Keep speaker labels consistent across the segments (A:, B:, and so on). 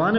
A: 1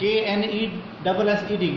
A: KNESSED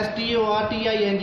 A: STORTING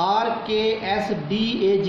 A: RKSDAG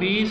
A: 20,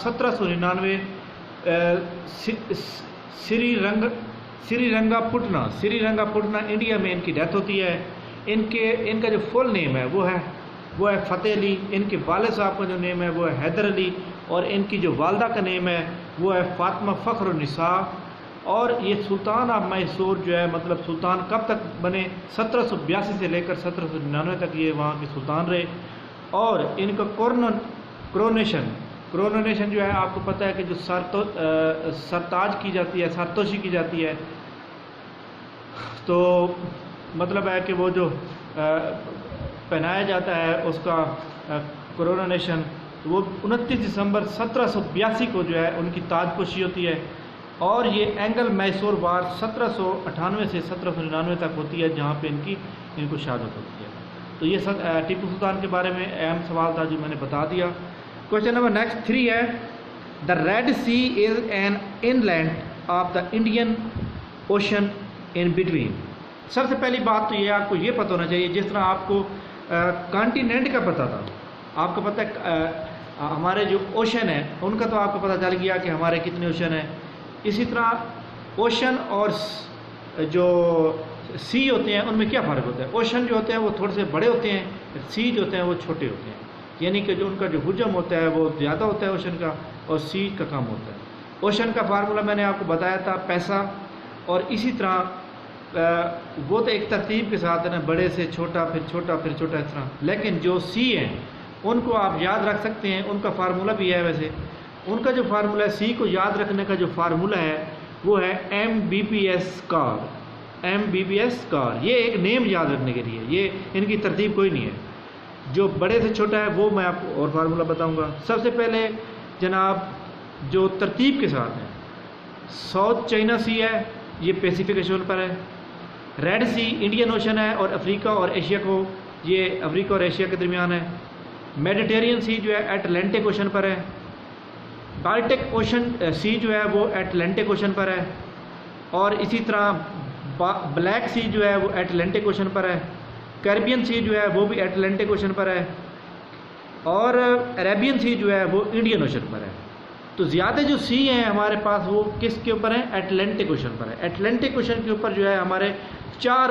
A: 1799 سری رنگا Patna India میں ان کی ڈیتھ ہوتی ہے. ان کا جو فل نیم ہے وہ ہے فتح علی. ان کے والد صاحب کا جو نیم ہے وہ ہے حیدر علی, اور ان کی جو والدہ کا نیم ہے وہ ہے فاطمہ فخر النساء. اور یہ سلطان آف میسور جو ہے مطلب سلطان کب تک بنے؟ 1782 سے لے کر 1799 تک یہ وہاں کے سلطان رہے. اور ان کا کرونیشن جو ہے آپ کو پتہ ہے کہ جو سرتاج کی جاتی ہے, سرتوشی کی جاتی ہے, تو مطلب ہے کہ وہ جو پہنایا جاتا ہے اس کا کرونیشن, وہ 29 دسمبر 1782 کو جو ہے ان کی تاج پوشی ہوتی ہے. اور یہ اینگل میسور وار 1798 سے 1799 تک ہوتی ہے, جہاں پہ ان کو شہادت ہوتی ہے. تو یہ ٹیپو سلطان کے بارے میں اہم سوال تھا جو میں نے بتا دیا. کوشچن نمبر نیکسٹ 3 ہے, the Red Sea is an inlet of the Indian Ocean in between. سب سے پہلی بات تو یہ آپ کو یہ پتہ ہونا چاہیے, جس طرح آپ کو کانٹیننٹ کا پتہ تھا, آپ کو پتہ ہے ہمارے جو اوشن ہیں ان کا تو آپ کو پتہ چل گیا کہ ہمارے کتنے اوشن ہیں. اسی طرح اوشن اور جو سی ہوتے ہیں ان میں کیا فرق ہوتا ہے؟ اوشن جو ہوتے ہیں وہ تھوڑے سے بڑے ہوتے ہیں, سی جو ہوتے ہیں وہ چھوٹے ہوتے ہیں, یعنی کہ جو ان کا جو حجم ہوتا ہے وہ زیادہ ہوتا ہے اوشن کا, اور سی کا کم ہوتا ہے. اوشن کا فارمولہ میں نے آپ کو بتایا تھا پیسہ. اور اسی طرح وہ تو ایک ترتیب کے ساتھ ہے نا, بڑے سے چھوٹا پھر چھوٹا پھر چھوٹا اس طرح. لیکن جو سی ہیں ان کو آپ یاد رکھ سکتے ہیں, ان کا فارمولہ بھی ہے. ویسے ان کا جو فارمولہ ہے, سی کو یاد رکھنے کا جو فارمولہ ہے وہ ہے MBPS کار. MBPS کار یہ ایک نیم یاد رکھنے کے لیے, یہ ان کی ترتیب کوئی نہیں ہے. جو بڑے سے چھوٹا ہے وہ میں آپ کو اور فارمولہ بتاؤں گا. سب سے پہلے جناب جو ترتیب کے ساتھ ہیں, ساؤتھ چائنا سی ہے, یہ پیسیفک اوشن پر ہے. ریڈ سی انڈین اوشن ہے, اور افریقہ اور ایشیا کو, یہ افریقہ اور ایشیا کے درمیان ہے. میڈیٹرین سی جو ہے اٹلانٹک اوشن پر ہے. بالٹک اوشن سی جو ہے وہ اٹلانٹک اوشن پر ہے. اور اسی طرح بلیک سی جو ہے وہ اٹلانٹک اوشن پر ہے. کیریبین سی جو ہے وہ بھی اٹلانٹک اوشن پر ہے. اور عربین سی جو ہے وہ انڈین اوشن پر ہے. تو زیادہ جو سی ہیں ہمارے پاس وہ کس کے اوپر ہیں؟ اٹلانٹک اوشن پر ہے. اٹلانٹک اوشن کے اوپر جو ہے ہمارے 4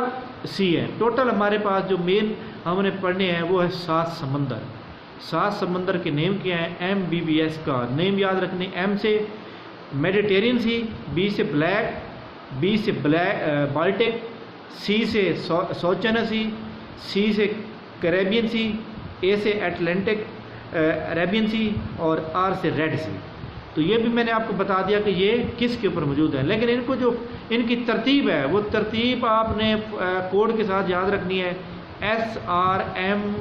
A: سی ہیں. ٹوٹل ہمارے پاس جو مین ہم نے پڑھنے ہیں وہ ہے 7 سمندر. 7 سمندر کے نیم کیا ہیں؟ MBPS کا نیم یاد رکھنے. M سے میڈیٹرین سی, B سے بالٹک, C سے ساؤتھ چائنا سی, C سے کیریبین سی, A سے اٹلانٹک عربین سی, اور R سے ریڈ سی. تو یہ بھی میں نے آپ کو بتا دیا کہ یہ کس کے اوپر موجود ہے. لیکن ان کو جو ان کی ترتیب ہے وہ ترتیب آپ نے کوڈ کے ساتھ یاد رکھنی ہے. SRMBBCA,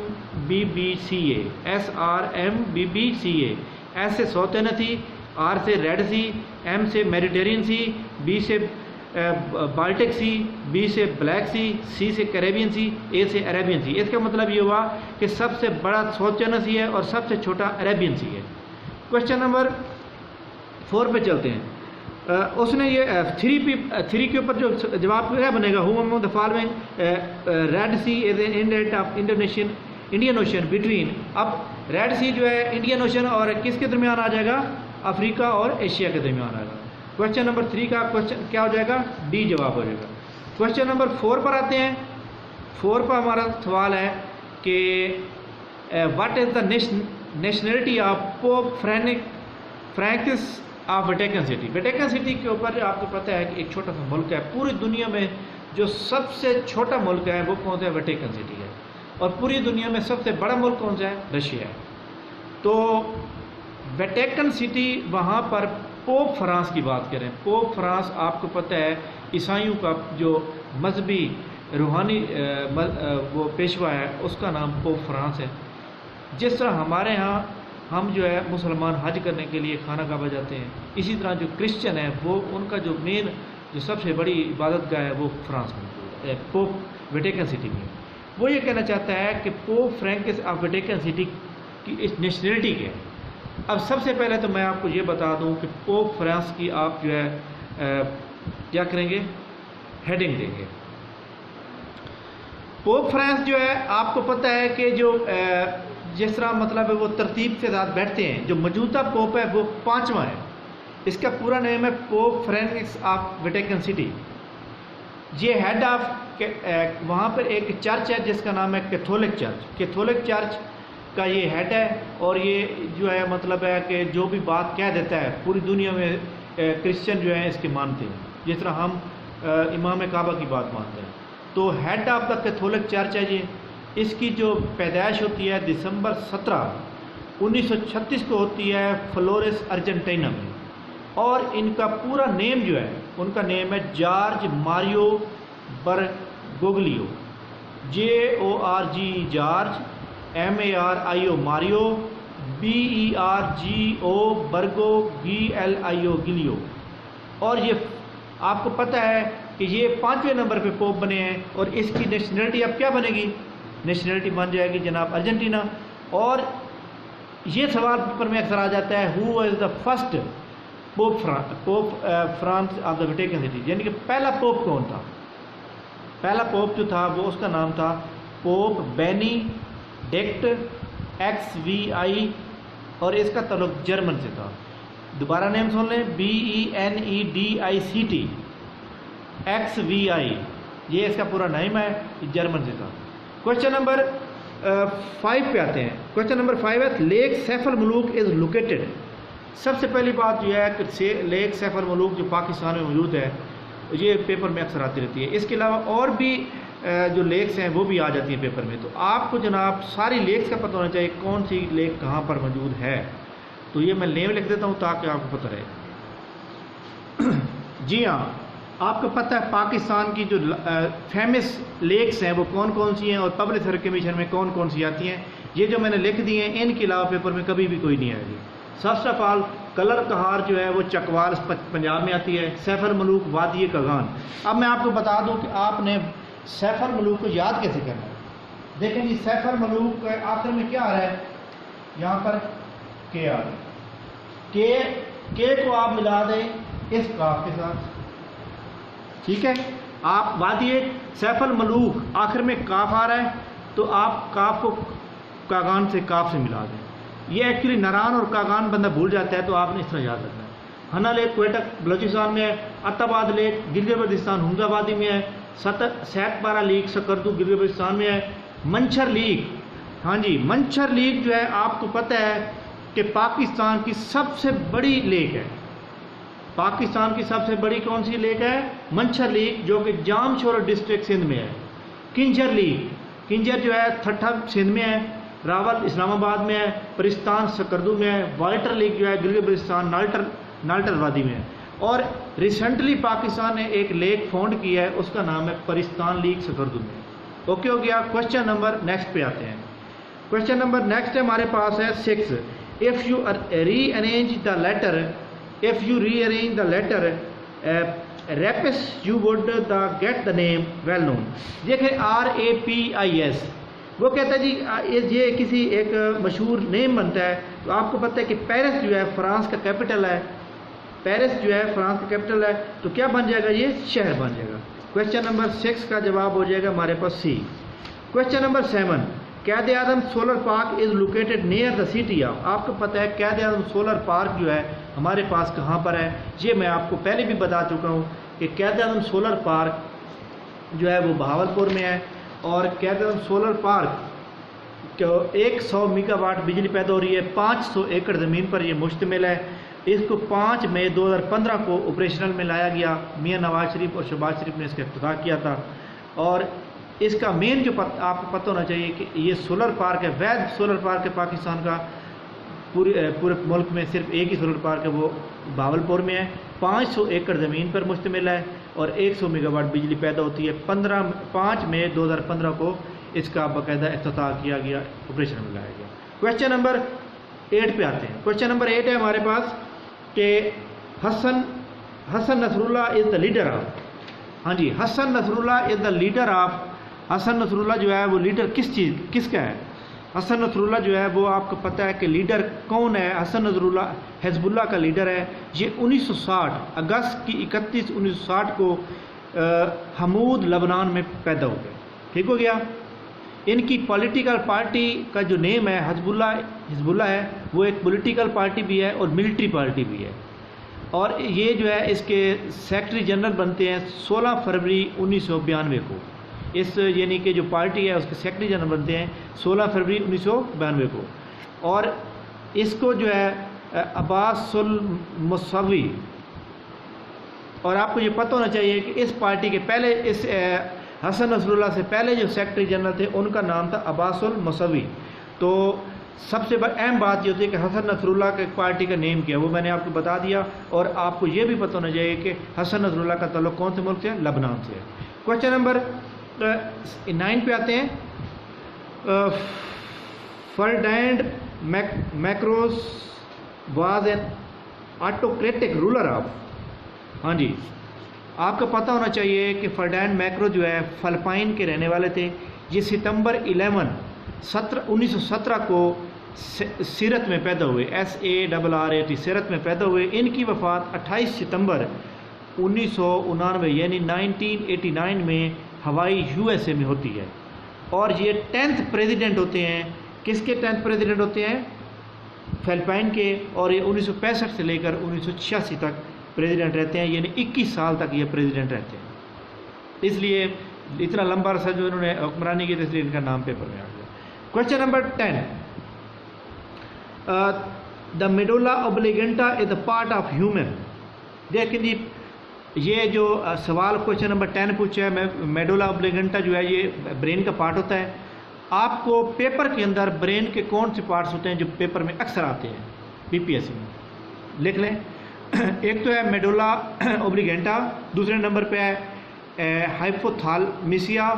A: SRMBBCA. S سے ساؤتھ چائنا سی, R سے ریڈ سی, M سے میڈیٹرین سی, B سے بالٹک سی, B سے بلیک سی, C سے کیریبین سی, A سے عربین سی. اس کا مطلب یہ ہوا کہ سب سے بڑا ساؤتھ چائنا سی ہے اور سب سے چھوٹا عربین سی ہے. کوشچن نمبر 4 پہ چلتے ہیں. اس نے یہ 3 کے اوپر جو جواب کیا بنے گا, who among the following Red Sea is an inlet of Indian Ocean between. اب ریڈ سی جو ہے انڈین اوشن اور کس کے درمیان آ جائے گا؟ افریقہ اور ایشیا کے درمیان آئے گا. کوشچن نمبر 3 کا کوشچن کیا ہو جائے گا؟ ڈی جواب ہو جائے گا. کوشچن نمبر 4 پر آتے ہیں. 4 پر ہمارا سوال ہے کہ what is the nationality of Pope Francis of Vatican City. Vatican City کے اوپر آپ کو پتہ ہے کہ ایک چھوٹا سا ملک ہے. پوری دنیا میں جو سب سے چھوٹا ملک ہے وہ کون سا ہے؟ ویٹیکن سٹی ہے. اور پوری دنیا میں سب سے بڑا ملک کون سا ہے؟ رشیا ہے. تو ویٹیکن سٹی وہاں پر پوپ فرانس کی بات کریں. پوپ فرانس آپ کو پتہ ہے عیسائیوں کا جو مذہبی روحانی وہ پیشوا ہے, اس کا نام پوپ فرانس ہے. جس طرح ہمارے ہاں ہم جو ہے مسلمان حج کرنے کے لیے خانہ کعبہ جاتے ہیں, اسی طرح جو کرسچن ہے وہ ان کا جو مین جو سب سے بڑی عبادت گاہ ہے وہ فرانس میں, پوپ ویٹیکن سٹی میں. وہ یہ کہنا چاہتا ہے کہ Pope Francis of Vatican City کی اس نیشنلٹی کے. اب سب سے پہلے تو میں آپ کو یہ بتا دوں کہ پوپ فرانس کی آپ جو ہے کیا کریں گے؟ ہیڈنگ دیں گے. پوپ فرانس جو ہے آپ کو پتہ ہے کہ جو جس طرح مطلب ہے وہ ترتیب کے ساتھ بیٹھتے ہیں. جو موجودہ پوپ ہے وہ 5واں ہے. اس کا پورا نیم ہے Pope Francis of Vatican City. یہ ہیڈ آف وہاں پر ایک چرچ ہے جس کا نام ہے کیتھولک چرچ. کیتھولک چرچ کا یہ ہیڈ ہے, اور یہ جو ہے مطلب ہے کہ جو بھی بات کہہ دیتا ہے پوری دنیا میں کرسچن جو ہیں اس کے مانتے ہیں, جس طرح ہم امام کعبہ کی بات مانتے ہیں. تو head of the Catholic church ہے یہ. اس کی جو پیدائش ہوتی ہے دسمبر 17 1936 کو ہوتی ہے فلورس ارجنٹینا میں, اور ان کا پورا نیم جو ہے ان کا نیم ہے Jorge Mario Bergoglio. JORG Jorge, MARIO Mario, BERGO Bergo, GLIO glio. اور یہ آپ کو پتہ ہے کہ یہ 5ویں نمبر پہ پوپ بنے ہیں, اور اس کی نیشنلٹی اب کیا بنے گی؟ نیشنلٹی بن جائے گی جناب ارجنٹینا. اور یہ سوال پیپر میں اکثر آ جاتا ہے who is the first pope Francis of the Vatican City, یعنی کہ پہلا پوپ کون تھا؟ پہلا پوپ جو تھا وہ اس کا نام تھا پوپ بینی ڈیکٹ XVI, اور اس کا تعلق جرمن سے تھا. دوبارہ نیم سن لیں, BENEDICT XVI, یہ اس کا پورا نیم ہے, جرمن سے تھا. کوشچن نمبر 5 پہ آتے ہیں. کوشچن نمبر 5 ہے leak safe ul Malook is located. سب سے پہلی بات جو ہے کہ لیک سیف الملوک جو پاکستان میں موجود ہے, یہ پیپر میں اکثر آتی رہتی ہے. اس کے علاوہ اور بھی جو لیکس ہیں وہ بھی آ جاتی ہیں پیپر میں. تو آپ کو جناب ساری لیکس کا پتہ ہونا چاہیے کون سی لیک کہاں پر موجود ہے. تو یہ میں نیم لکھ دیتا ہوں تاکہ آپ کو پتہ رہے. جی ہاں, آپ کو پتہ ہے پاکستان کی جو فیمس لیکس ہیں وہ کون کون سی ہیں, اور پبلک سروس کمیشن میں کون کون سی آتی ہیں. یہ جو میں نے لکھ دی ہیں ان کے علاوہ پیپر میں کبھی بھی کوئی نہیں آئے گی. سب آف آل کلر کہار جو ہے وہ چکوال پنجاب میں آتی ہے. سیف الملوک وادی کاغان. اب میں آپ کو بتا دوں کہ آپ نے سیف الملوک کو یاد کیسے کرنا ہے. دیکھیں جی, سیف الملوک کے آخر میں کیا آ رہا ہے, یہاں پر کے آ رہا ہے. کے کو آپ ملا دیں اس کاف کے ساتھ, ٹھیک ہے. آپ وادی سیف الملوک آخر میں کاف آ رہا ہے تو آپ کاف کو کاغان سے کاف سے ملا دیں. یہ ایکچولی ناران اور کاغان بندہ بھول جاتا ہے, تو آپ نے اس طرح یاد رکھنا ہے. ہنا لیک کوئٹہ بلوچستان میں ہے, عتاباد لیک گلگت بلتستان ہنگا وادی میں ہے, سیت پارہ لیک سکردو گلگت بلتستان میں ہے. منچھر لیک, ہاں جی منچھر لیک جو ہے آپ کو پتہ ہے کہ پاکستان کی سب سے بڑی لیک ہے. پاکستان کی سب سے بڑی کون سی لیک ہے؟ منچھر لیک, جو کہ جام شور ڈسٹرکٹ سندھ میں ہے. کنجر لیک, کنجر جو ہے ٹھٹھا سندھ میں ہے, راول اسلام آباد میں ہے, پرستان سکردو میں ہے. وائٹر لیک جو ہے گلگت بلتستان نالٹر وادی میں ہے. اور ریسنٹلی پاکستان نے ایک لیک فاؤنڈ کیا ہے, اس کا نام ہے پرستان لیک سکردو میں. اوکے ہو گیا. کوشچن نمبر نیکسٹ پہ آتے ہیں. کوشچن نمبر نیکسٹ ہمارے پاس ہے 6. If you rearrange the letter rapis you would get the name well known. دیکھیں RAPIS, وہ کہتا ہے جی یہ کسی ایک مشہور نیم بنتا ہے. تو آپ کو پتہ ہے کہ پیرس جو ہے فرانس کا کیپٹل ہے. پیرس جو ہے فرانس کا کیپٹل ہے, تو کیا بن جائے گا؟ یہ شہر بن جائے گا. کوشچن نمبر 6 کا جواب ہو جائے گا ہمارے پاس C. Question number 7. Quaid Azam solar park is located near the city of. آپ کو پتہ ہے قائد اعظم سولر پارک جو ہے ہمارے پاس کہاں پر ہے. یہ میں آپ کو پہلے بھی بتا چکا ہوں کہ قائد اعظم سولر پارک جو ہے وہ بہاولپور میں ہے. اور قائد Azam solar park 100 mega what بجلی پیدا ہو رہی ہے. 500 ایکڑ زمین پر یہ مشتمل ہے. اس کو 5 مئی 2015 کو آپریشنل میں لایا گیا. میاں نواز شریف اور شہباز شریف نے اس کا افتتاح کیا تھا. اور اس کا مین جو آپ کو پتہ ہونا چاہیے کہ یہ سولر پارک ہے, وید سولر پارک ہے پاکستان کا. پورے ملک میں صرف ایک ہی سولر پارک ہے, وہ بہاولپور میں ہے. 500 ایکڑ زمین پر مشتمل ہے اور 100 میگا واٹ بجلی پیدا ہوتی ہے. 5 مئی 2015 کو اس کا باقاعدہ افتتاح کیا گیا, آپریشن میں لایا گیا. کوشچن نمبر 8 پہ آتے ہیں. کوشچن نمبر 8 ہے ہمارے پاس کہ حسن نصر اللہ از دا لیڈر آف. ہاں جی, حسن نصر اللہ از دا لیڈر آف. حسن نصر اللہ جو ہے وہ لیڈر کس کا ہے؟ حسن نصر اللہ جو ہے وہ آپ کو پتہ ہے کہ لیڈر کون ہے. حسن نصر اللہ حزب اللہ کا لیڈر ہے. یہ 1960 اگست کی 31 1960 کو حمود لبنان میں پیدا ہو گئے. ٹھیک ہو گیا. ان کی پولیٹیکل پارٹی کا جو نیم ہے حزب اللہ ہے. وہ ایک پولیٹیکل پارٹی بھی ہے اور ملٹری پارٹی بھی ہے. اور یہ جو ہے اس کے سیکرٹری جنرل بنتے ہیں 16 فروری 1992 کو. اس یعنی کہ جو پارٹی ہے اس کے سیکرٹری جنرل بنتے ہیں 16 فروری 1992 کو. اور اس کو جو ہے عباس الموسوی، اور آپ کو یہ پتہ ہونا چاہیے کہ اس پارٹی کے پہلے اس حسن نصر اللہ سے پہلے جو سیکرٹری جنرل تھے ان کا نام تھا عباس الموسوی. تو سب سے اہم بات یہ ہوتی ہے کہ حسن نصر اللہ کے پارٹی کا نیم کیا، وہ میں نے آپ کو بتا دیا. اور آپ کو یہ بھی پتہ ہونا چاہیے کہ حسن نصر اللہ کا تعلق کون سے ملک سے ہے؟ لبنان سے. کویشچن نمبر 9 پہ آتے ہیں. Ferdinand Marcos was an autocratic ruler of. ہاں جی، آپ کو پتہ ہونا چاہیے کہ فرڈینڈ میکرو جو ہے فلپائن کے رہنے والے تھے. یہ ستمبر 1917 کو سیرت میں پیدا ہوئے، SARRAT سیرت میں پیدا ہوئے. ان کی وفات 28 ستمبر 1999 یعنی 1989 میں ہوائی USA میں ہوتی ہے. اور یہ 10th پریزیڈنٹ ہوتے ہیں. کس کے 10th پریزیڈنٹ ہوتے ہیں؟ فلپائن کے. اور یہ 1965 سے لے کر 1986 تک پریزیڈنٹ رہتے ہیں، یعنی 21 سال تک یہ پریزیڈنٹ رہتے ہیں. اس لیے اتنا لمبا عرصہ جو انہوں نے حکمرانی کی تھی، اس لیے ان کا نام پیپر میں آ گیا. Question number 10. The medulla oblongata is a part of human. دیکھیں جی، یہ جو سوال کویشچن نمبر 10 پوچھا ہے، میڈولا اوبلیگنٹا جو ہے یہ برین کا پارٹ ہوتا ہے. آپ کو پیپر کے اندر برین کے کون سے پارٹس ہوتے ہیں جو پیپر میں اکثر آتے ہیں PPSC میں؟ لکھ لیں. ایک تو ہے میڈولا اوبلیگنٹا، دوسرے نمبر پہ ہے ہائپوتھالمیسیا،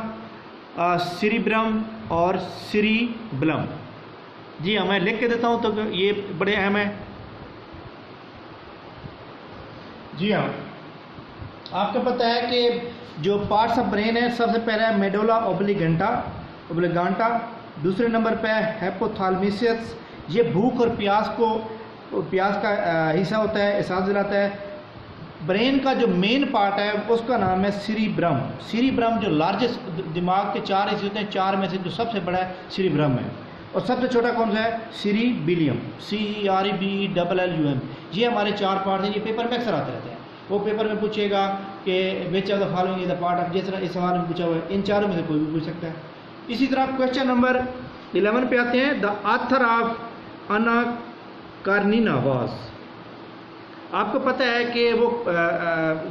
A: سیریبرم اور سیریبلم. جی ہاں، میں لکھ کے دیتا ہوں تو یہ بڑے اہم ہیں. جی ہاں، آپ کو پتہ ہے کہ جو پارٹس آف برین ہے، سب سے پہلا ہے میڈولا اوبلیگانٹا، دوسرے نمبر پہ ہے ہائپوتھالمیسس. یہ بھوک اور پیاس کا حصہ ہوتا ہے، احساس دلاتا ہے. برین کا جو مین پارٹ ہے اس کا نام ہے سیریبرم. سیریبرم جو لارجسٹ، دماغ کے 4 حصے ہوتے ہیں، 4 میں سے جو سب سے بڑا ہے سیریبرم ہے. اور سب سے چھوٹا کون سا ہے؟ سیریبیلیم، CEREBLLUM. یہ ہمارے 4 پارٹ ہیں. یہ پیپر میں اکثر آتے رہتے ہیں. وہ پیپر میں پوچھے گا کہ which of the following is the part of, جس طرح اس سوال میں پوچھا ہوا ہے، ان چاروں میں سے کوئی بھی پوچھ سکتا ہے. اسی طرح کویشچن نمبر 11 پہ آتے ہیں. دا آتھر آف انا کارنینا واز. آپ کو پتہ ہے کہ وہ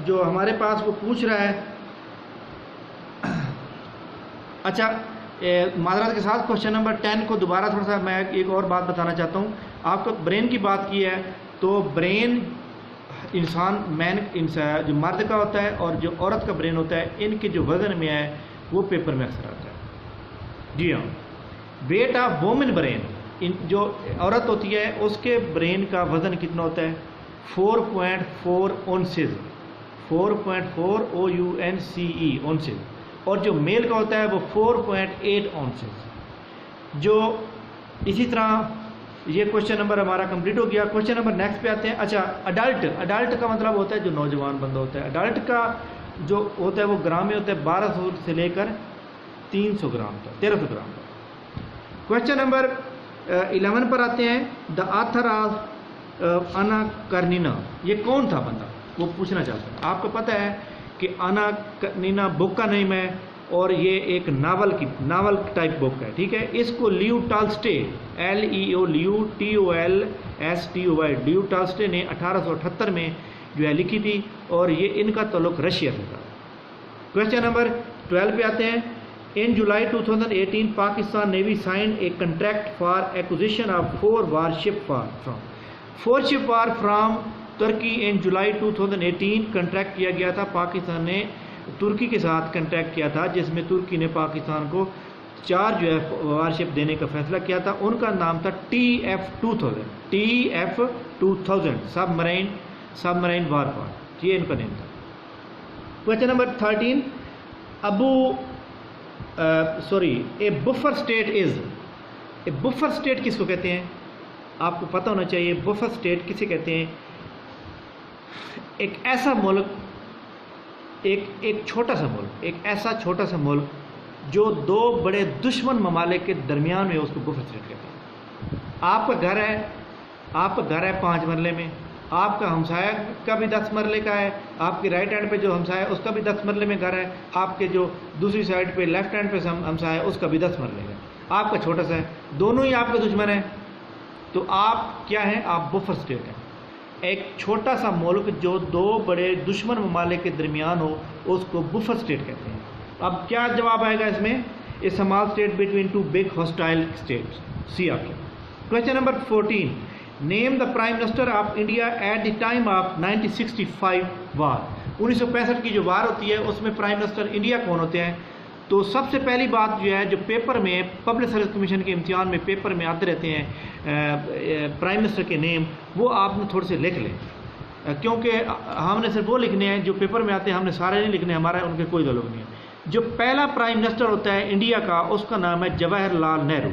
A: جو ہمارے پاس وہ پوچھ رہا ہے. اچھا، معذرت کے ساتھ کویشچن نمبر 10 کو دوبارہ تھوڑا سا میں ایک اور بات بتانا چاہتا ہوں. آپ کو برین کی بات کی ہے تو برین جو مرد کا ہوتا ہے اور جو عورت کا برین ہوتا ہے، ان کے جو وزن میں ہے وہ پیپر میں اکثر آتا ہے. جی ہاں، ویٹ آف وومن برین، جو عورت ہوتی ہے اس کے برین کا وزن کتنا ہوتا ہے؟ 4.4 اونسز. 4.4 OUNCE اونسز. اور جو میل کا ہوتا ہے وہ 4.8 اونسز. جو اسی طرح یہ کویشچن نمبر ہمارا کمپلیٹ ہو گیا. کویشچن نمبر نیکسٹ پہ آتے ہیں. اچھا، اڈلٹ کا مطلب ہوتا ہے جو نوجوان بندہ ہوتا ہے. اڈلٹ کا جو ہوتا ہے وہ گرام میں ہوتا ہے 1200 سے لے کر 300 گرام تک، 1300 گرام تک. کویشچن نمبر 11 پر آتے ہیں. دا آتھر آف انا کارنینا، یہ کون تھا بندہ؟ وہ پوچھنا چاہتا ہے. آپ کو پتہ ہے کہ انا کارنینا بک کا نیم ہے اور یہ ایک ناول ٹائپ بک ہے. ٹھیک ہے، اس کو لیو ٹالسٹے لیو ٹالسٹے نے 1878 میں جو ہے لکھی تھی، اور یہ ان کا تعلق رشیا سے تھا. کویشچن نمبر 12 پہ آتے ہیں. In July 2018, Pakistan Navy signed a contract for acquisition of 4 warships from Turkey. In July 2018 contract کیا گیا تھا. پاکستان نے ترکی کے ساتھ کنٹریکٹ کیا تھا جس میں ترکی نے پاکستان کو 4 جو ہے وارشپ دینے کا فیصلہ کیا تھا. ان کا نام تھا TF2000 سب مرائن وارفار. یہ ان کا نیم تھا. Question number 13. A buffer state کس کو کہتے ہیں؟ آپ کو پتہ ہونا چاہیے. بفر اسٹیٹ کسے کہتے ہیں؟ ایک ایسا ملک، ایک چھوٹا سا ملک، ایک ایسا چھوٹا سا ملک جو 2 بڑے دشمن ممالک کے درمیان میں، اس کو بفر اسٹیٹ کہتے ہیں. آپ کا گھر ہے 5 مرلے میں، آپ کا ہمسایہ کا بھی 10 مرلے کا ہے، آپ کے رائٹ ہینڈ پہ جو ہمسایہ ہے اس کا بھی 10 مرلے میں گھر ہے، آپ کے جو دوسری سائڈ پہ لیفٹ ہینڈ پہ ہمسایہ ہے اس کا بھی 10 مرلے ہے، آپ کا چھوٹا سا ہے، دونوں ہی آپ کے دشمن ہیں، تو آپ کیا ہیں؟ آپ بفر اسٹیٹ ہیں۔ ایک چھوٹا سا ملک جو دو بڑے دشمن ممالک کے درمیان ہو اس کو بفر اسٹیٹ کہتے ہیں۔ اب کیا جواب آئے گا اس میں؟ A small state between two big hostile states, C option. Question number 14، name the prime minister of India at the time of 1965 war. 1965 کی جو وار ہوتی ہے اس میں پرائم منسٹر انڈیا کون ہوتے ہیں؟ تو سب سے پہلی بات جو ہے جو پیپر میں پبلک سروس کمیشن کے امتحان میں پیپر میں آتے رہتے ہیں پرائم منسٹر کے نیم، وہ آپ نے تھوڑے سے لکھ لیں، کیونکہ ہم نے صرف وہ لکھنے ہیں جو پیپر میں آتے ہیں، ہم نے سارے نہیں لکھنے، ہمارا ان کے کوئی تعلق نہیں ہے۔ جو پہلا پرائم منسٹر ہوتا ہے انڈیا کا اس کا نام ہے جواہر لال نہرو۔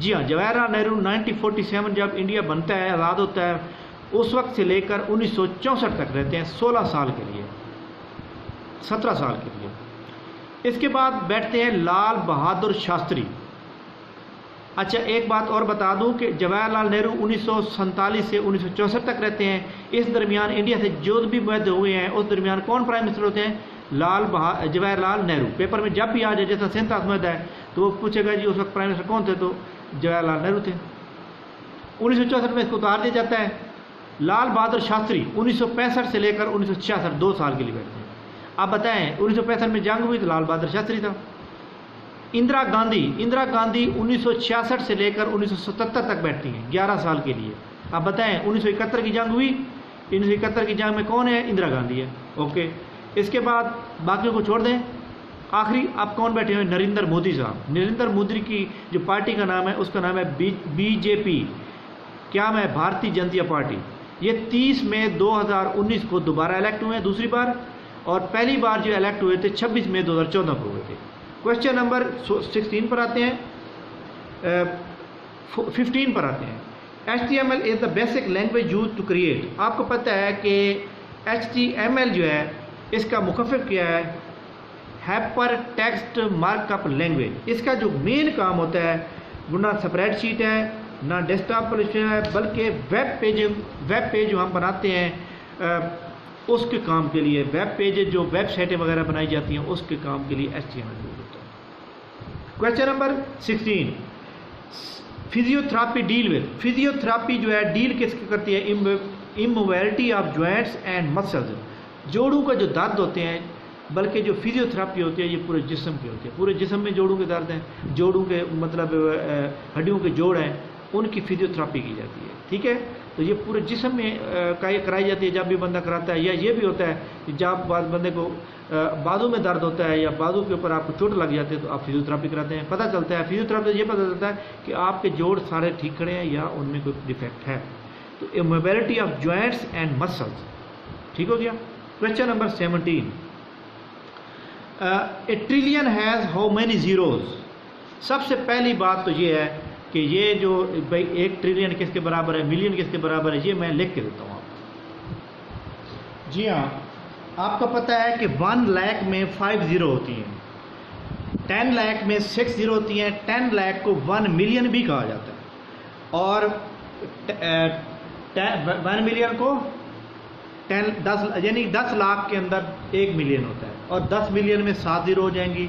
A: جی ہاں، جواہر لال نہرو 1947 جب انڈیا بنتا ہے، آزاد ہوتا ہے، اس وقت سے لے کر 1964 تک رہتے ہیں، 16 سال کے لیے، 17 سال کے لیے۔ اس کے بعد بیٹھتے ہیں لال بہادر شاستری۔ اچھا ایک بات اور بتا دوں کہ جواہر لال نہرو 1947 سے 1964 تک رہتے ہیں، اس درمیان انڈیا سے جو بھی معاہدے ہوئے ہیں اس درمیان کون پرائم منسٹر ہوتے ہیں؟ جواہر لال نہرو۔ پیپر میں جب بھی آ جائے جیسا سینتا معاہدہ ہے تو وہ پوچھے گا جی اس وقت پرائم منسٹر کون تھے، تو جواہر لال نہرو تھے۔ 1964 میں اس کو اتار دیا جاتا ہے۔ لال بہادر شاستری 1965 سے لے کر 1966 2 سال کے لیے بیٹھتے ہیں۔ آپ بتائیں 1965 میں جنگ ہوئی تو لال بہادر شاستری تھا۔ اندرا گاندھی 1966 سے لے کر 1977 تک بیٹھتی ہیں، 11 سال کے لیے۔ آپ بتائیں 1971 کی جنگ ہوئی، 1971 کی جنگ میں کون ہے؟ اندرا گاندھی ہے۔ اوکے، اس کے بعد باقیوں کو چھوڑ دیں، آخری آپ کون بیٹھے ہوئے؟ نریندر مودی صاحب۔ نریندر مودی کی جو پارٹی کا نام ہے اس کا نام ہے بی جے پی، کیا ہے؟ بھارتی جنتا پارٹی۔ یہ 30 مئی 2019 کو دوبارہ الیکٹ ہوئے ہیں دوسری بار، اور پہلی بار جو الیکٹ ہوئے تھے 26 مئی 2014 کو ہوئے تھے۔ کویشچن نمبر 16 پر آتے ہیں، 15 پر آتے ہیں۔ HTML is the basic language use to create. آپ کو پتہ ہے کہ HTML جو ہے اس کا مخفف کیا ہے؟ Hypertext markup language. اس کا جو مین کام ہوتا ہے وہ نہ اسپریڈ شیٹ ہے، نہ ڈیسک ٹاپ اپلیکیشن ہے، بلکہ ویب پیج جو ہم بناتے ہیں اس کے کام کے لیے، ویب پیج جو ویب سائٹیں وغیرہ بنائی جاتی ہیں اس کے کام کے لیے HTML یوز ہوتا ہے۔ Question number 16، physiotherapy deal with. Physiotherapy جو ہے ڈیل کس کی کرتی ہے؟ Immobility of joints and muscles, جوڑوں کا جو درد ہوتے ہیں، بلکہ جو فزیو تھراپی ہوتی ہے یہ پورے جسم کی ہوتی ہے۔ پورے جسم میں جوڑوں کے درد ہیں، جوڑوں کے مطلب ہڈیوں کے جوڑ ہیں، ان کی فزیو تھراپی کی جاتی ہے، ٹھیک ہے؟ تو یہ پورے جسم میں کرائی جاتی ہے جب بھی بندہ کراتا ہے، یا یہ بھی ہوتا ہے کہ جب بعض بندے کو بازو میں درد ہوتا ہے یا بازو کے اوپر آپ کو چوٹ لگ جاتی ہے تو آپ فزیو تھراپی کراتے ہیں۔ پتہ چلتا ہے فزیو تھراپی سے یہ پتہ چلتا ہے کہ آپ کے جوڑ سارے ٹھیک کھڑے ہیں یا ان میں کوئی ڈیفیکٹ ہے۔ تو immobility of joints and muscles, ٹھیک ہو گیا۔ Question number 17، a trillion has how many zeros. سب سے پہلی بات تو یہ ہے کہ یہ جو بھائی 1 ٹریلین کس کے برابر ہے، ملین کس کے برابر ہے، یہ میں لکھ کے دیتا ہوں آپ کو۔ جی ہاں، آپ کو پتہ ہے کہ 1 لاکھ میں 5 زیرو ہوتی ہیں، 10 لاکھ میں 6 زیرو ہوتی ہیں، 10 لاکھ کو 1 ملین بھی کہا جاتا ہے، اور 1 ملین کو 10 یعنی 10 لاکھ کے اندر 1 ملین ہوتا ہے، اور 10 ملین میں 7 زیرو ہو جائیں گی،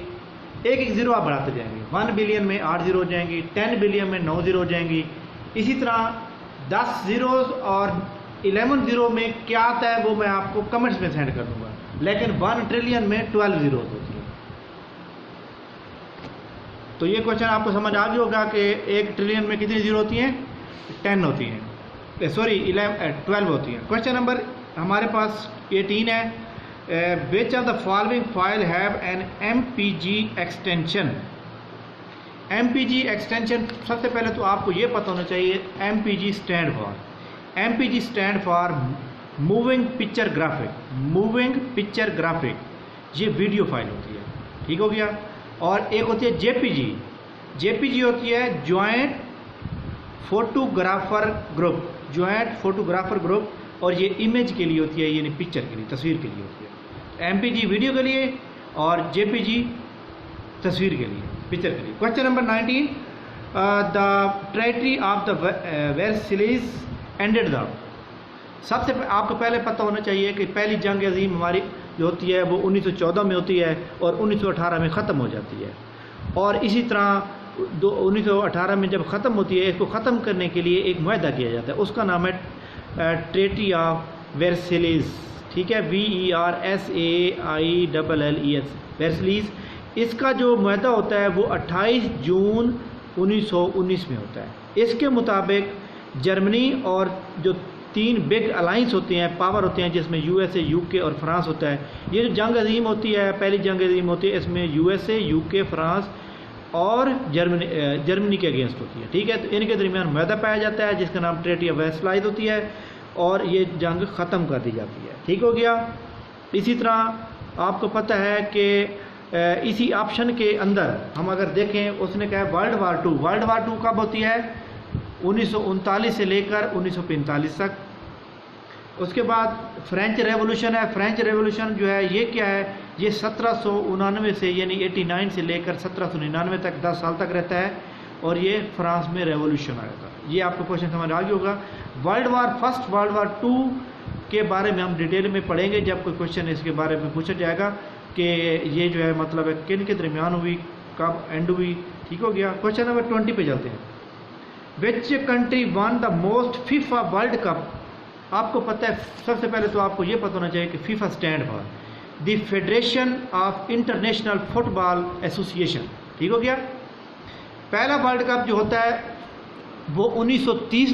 A: ایک زیرو آپ بڑھاتے جائیں گے، 1 بلین میں 8 زیرو ہو جائیں گی، 10 بلین میں 9 زیرو ہو جائیں گی، اسی طرح 10 زیروز اور 11 زیرو میں کیا آتا ہے وہ میں آپ کو کمنٹس میں سینڈ کر دوں گا، لیکن 1 ٹریلین میں 12 زیروز ہوتی ہیں۔ تو یہ کوشچن آپ کو سمجھ آ گیا ہوگا کہ 1 ٹریلین میں کتنی زیرو ہوتی ہیں؟ 10 ہوتی ہیں، سوری 12 ہوتی ہیں۔ کوشچن نمبر ہمارے پاس 18 ہے، which of the following file have an MPG extension۔ MPG extension سب سے پہلے تو آپ کو یہ پتہ ہونا چاہیے MPG stand for moving picture graphic, یہ ویڈیو فائل ہوتی ہے، ٹھیک ہو گیا۔ اور ایک ہوتی ہے جے پی جی ہوتی ہے جوائنٹ فوٹوگرافر گروپ، اور یہ امیج کے لیے ہوتی ہے، یعنی پکچر کے لیے، تصویر کے لیے ہوتی ہے۔ MPG ویڈیو کے لیے اور JPG تصویر کے لیے، پکچر کے لیے۔ Question number 19، the treaty of the Versailles ended the. سب سے آپ کو پہلے پتہ ہونا چاہیے کہ پہلی جنگ عظیم ہماری جو ہوتی ہے وہ 1914 میں ہوتی ہے اور 1918 میں ختم ہو جاتی ہے، اور اسی طرح 1918 میں جب ختم ہوتی ہے اس کو ختم کرنے کے لیے ایک معاہدہ کیا جاتا ہے، اس کا نام ہے ٹریٹی آف ورسیلیز، ٹھیک ہے، VERSAILLES، ورسلیز۔ اس کا جو معاہدہ ہوتا ہے وہ 28 جون 1919 میں ہوتا ہے۔ اس کے مطابق جرمنی اور جو 3 بگ الائنس ہوتے ہیں، پاور ہوتے ہیں، جس میں USA، UK اور فرانس ہوتا ہے، یہ جو جنگ عظیم ہوتی ہے، پہلی جنگ عظیم ہوتی ہے، اس میں USA، UK، فرانس اور جرمنی کے اگینسٹ ہوتی ہے، ٹھیک ہے۔ تو ان کے درمیان معاہدہ پایا جاتا ہے جس کا نام ٹریٹی آف ورسائز ہوتی ہے، اور یہ جنگ ختم کر دی جاتی ہے، ٹھیک ہو گیا۔ اسی طرح آپ کو پتہ ہے کہ اسی آپشن کے اندر ہم اگر دیکھیں، اس نے کہا ہے ورلڈ وار ٹو کب ہوتی ہے؟ 1939 سے لے کر 1945 تک۔ اس کے بعد فرینچ ریولوشن ہے۔ فرینچ ریولوشن جو ہے یہ کیا ہے؟ یہ 1799 سے یعنی 89 سے لے کر 1799 تک 10 سال تک رہتا ہے، اور یہ فرانس میں ریولوشن آیا تھا۔ یہ آپ کو کوشچن سمجھ آ گیا ہوگا۔ World war first, world war two کے بارے میں ہم ڈیٹیل میں پڑھیں گے جب کوئی کوشچن اس کے بارے میں پوچھا جائے گا کہ یہ جو ہے مطلب ہے کن کے درمیان ہوئی، کب اینڈ ہوئی، ٹھیک ہو گیا۔ کوشچن نمبر 20 پہ چلتے ہیں۔ Which country one the most FIFA world cup? آپ کو پتہ ہے، سب سے پہلے تو آپ کو یہ پتہ ہونا چاہیے کہ FIFA stand for the federation of international football association, ٹھیک ہو گیا۔ پہلا ورلڈ کپ جو ہوتا ہے وہ 1930